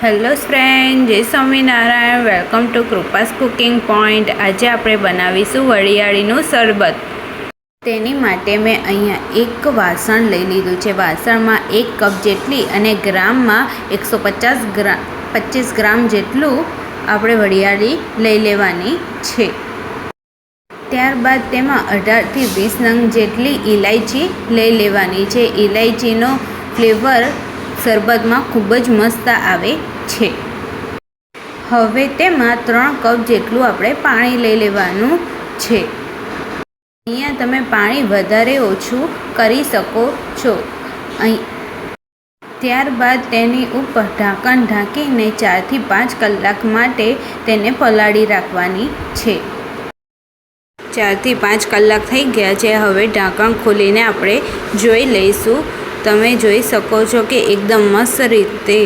Hello friend, Jai Swaminarayan. Welcome to Krupa's cooking point. આજે આપણે બનાવીશું વરિયાળીનું શરબત. તેની માટે મેં અહીંયા એક વાસણ લઈ લીધું છે. વાસણમાં 1 કપ જેટલી અને ગ્રામમાં 125 ગ્રામ જેટલું આપણે વરિયાળી લઈ લેવાની છે. ત્યારબાદ તેમાં 18થી 20 નંગ જેટલી ઇલાયચી લઈ લેવાની છે. ઇલાયચીનો ફ્લેવર શરબતમાં ખૂબ જ મસ્ત આવે છે. હવે તેમાં 3 કપ જેટલું આપણે પાણી લઈ લેવાનું છે. અહીંયા તમે પાણી વધારે ઓછું કરી શકો છો. ત્યારબાદ તેની ઉપર ઢાંકણ ઢાંકીને 4થી 5 કલાક માટે તેને પલાળી રાખવાની છે. 4થી 5 કલાક થઈ ગયા છે. હવે ઢાંકણ ખોલીને આપણે જોઈ લઈશું. તમે જોઈ શકો છો કે એકદમ મસ્ત રીતે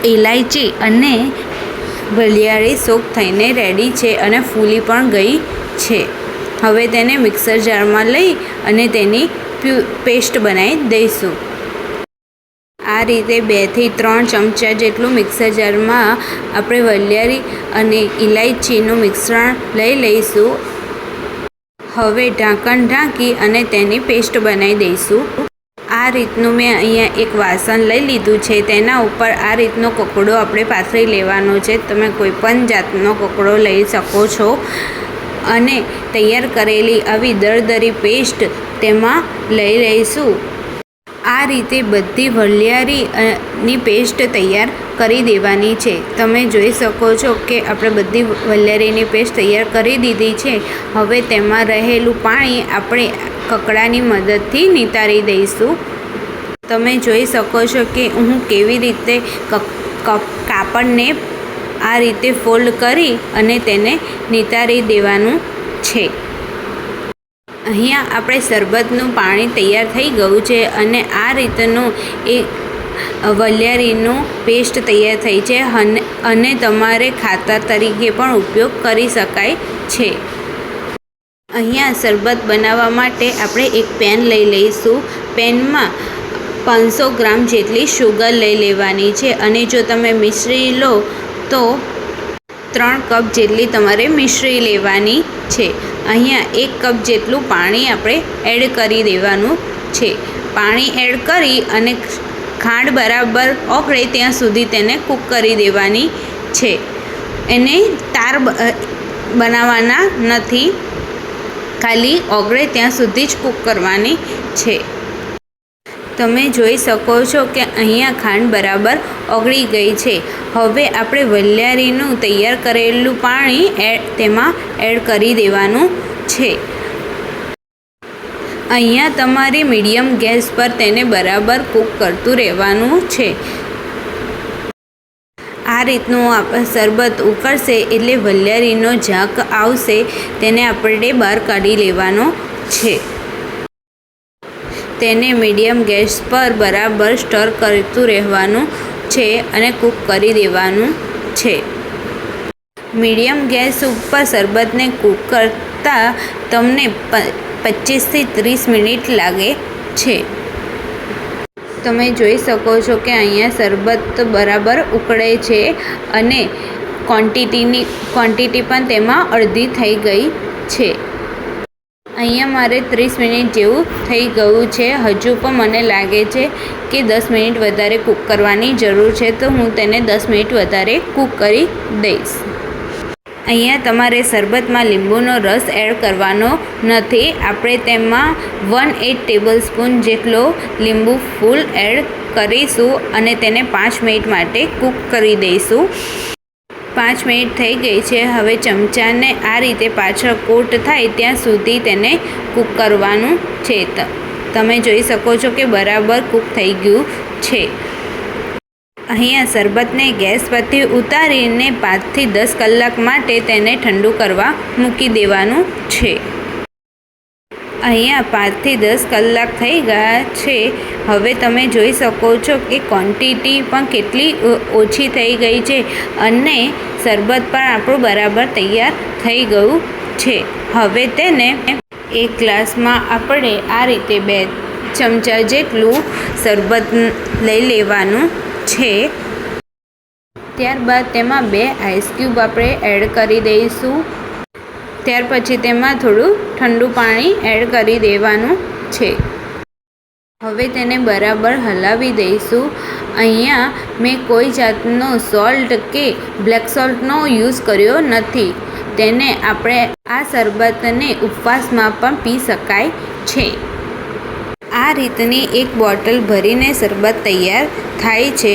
ઇલાયચી અને વરિયાળી સોક થઈને રેડી છે અને ફૂલી પણ ગઈ છે. હવે તેને મિક્સર જારમાં લઈ અને તેની પેસ્ટ બનાવી દઈશું. આ રીતે 2થી 3 ચમચા જેટલું મિક્સર જારમાં આપણે વરિયાળી અને ઇલાયચીનું મિશ્રણ લઈ લઈશું. હવે ઢાંકણ ઢાંકી અને તેની પેસ્ટ બનાવી દઈશું. આ રીતનું મેં અહીંયા એક વાસણ લઈ લીધું છે. તેના ઉપર આ રીતનો કકડો આપણે પાથરી લેવાનો છે. તમે કોઈ પણ જાતનો કકડો લઈ શકો છો અને તૈયાર કરેલી આવી દરદરી પેસ્ટ તેમાં લઈ લઈશું. આ રીતે બધી વરિયાળીની પેસ્ટ તૈયાર કરી દેવાની છે. તમે જોઈ શકો છો કે આપણે બધી વરિયાળીની પેસ્ટ તૈયાર કરી દીધી છે. હવે તેમાં રહેલું પાણી આપણે કકડાની મદદથી નિતારી દઈશું. તમે જોઈ શકો છો કે હું કેવી રીતે કાપડને આ રીતે ફોલ્ડ કરી અને તેને નિતારી દેવાનું છે. અહીંયા આપણે શરબતનું પાણી તૈયાર થઈ ગયું છે અને આ રીતનું વરિયાળીનું પેસ્ટ તૈયાર થઈ છે અને તમારે ખાતર તરીકે પણ ઉપયોગ કરી શકાય છે. અહીંયા શરબત બનાવવા માટે આપણે એક પેન લઈ લઈશું. પેનમાં 500 ગ્રામ જેટલી શુગર લઈ લેવાની છે અને જો તમે મિશ્રી લો તો 3 કપ જેટલી તમારે મિશ્રી લેવાની છે. અહીંયા 1 કપ જેટલું પાણી આપણે એડ કરી દેવાનું છે. પાણી એડ કરી અને ખાંડ બરાબર ઓગળે ત્યાં સુધી તેને કૂક કરી દેવાની છે. એને તાર બનાવવાના નથી, ખાલી ઓગળે ત્યાં સુધી જ કૂક કરવાની છે. તમે જોઈ શકો છો કે અહીંયા ખાંડ બરાબર ઓગળી ગઈ છે. હવે આપણે વરિયાળીનું તૈયાર કરેલું પાણી તેમાં એડ કરી દેવાનું છે. અહીંયા તમારે મીડિયમ ગેસ પર તેને બરાબર કૂક કરતું રહેવાનું છે. આ રીતનું શરબત ઉકળશે એટલે વરિયાળીનો ઝાંક આવશે, તેને આપણે બહાર કાઢી લેવાનો છે. તેને મીડિયમ ગેસ પર બરાબર સ્ટર કરતું રહેવાનું છે અને કૂક કરી દેવાનું છે. મીડિયમ ગેસ ઉપર શરબતને કૂક કરતાં તમને 25થી 30 મિનિટ લાગે છે. તમે જોઈ શકો છો કે અહીંયા શરબત બરાબર ઉકળે છે અને ક્વોન્ટિટી પણ તેમાં અડધી થઈ ગઈ છે. અહીંયા મારે 30 મિનિટ જેવું થઈ ગયું છે. હજુ પણ મને લાગે છે કે 10 મિનિટ વધારે કૂક કરવાની જરૂર છે, તો હું તેને 10 મિનિટ વધારે કૂક કરી દઈશ. અહીંયા તમારે શરબતમાં લીંબુનો રસ એડ કરવાનો નથી. આપણે તેમાં 1/8 ટેબલસ્પૂન જેટલો લીંબુ ફૂલ એડ કરીશું અને તેને 5 મિનિટ માટે કૂક કરી દઈશું. 5 મિનિટ થઈ ગઈ છે. હવે ચમચાને આ રીતે પાછળ કોટ થાય ત્યાં સુધી તેને કૂક કરવાનું છે. તમે જોઈ શકો છો કે બરાબર કૂક થઈ ગયું છે. અહીંયા શરબતને ગેસ પરથી ઉતારીને 5થી 10 કલાક માટે તેને ઠંડુ કરવા મૂકી દેવાનું છે. અહીંયા 5થી 10 કલાક થઈ ગયા છે. હવે તમે જોઈ શકો છો કે ક્વોન્ટિટી પણ કેટલી ઓછી થઈ ગઈ છે અને શરબત પણ આપણું બરાબર તૈયાર થઈ ગયું છે. હવે તેને એક ગ્લાસમાં આપણે આ રીતે 2 ચમચા જેટલું શરબત લઈ લેવાનું છે. ત્યારબાદ તેમાં 2 આઈસ ક્યુબ આપણે એડ કરી દઈશું. ત્યાર પછી તેમાં થોડું ઠંડુ પાણી એડ કરી દેવાનું છે. હવે તેને બરાબર હલાવી દઈશું. અહીંયા મેં કોઈ જાતનો સોલ્ટ કે બ્લેક સોલ્ટનો યુઝ કર્યો નથી. તેને આપણે આ શરબતને ઉપવાસમાં પણ પી શકાય છે. આ રીતની એક બોટલ ભરીને શરબત તૈયાર થાય છે.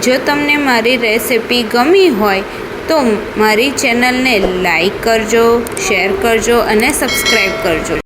જો તમને મારી રેસિપી ગમી હોય તો મારી ચેનલને લાઈક કરજો, શેર કરજો અને સબસ્ક્રાઈબ કરજો.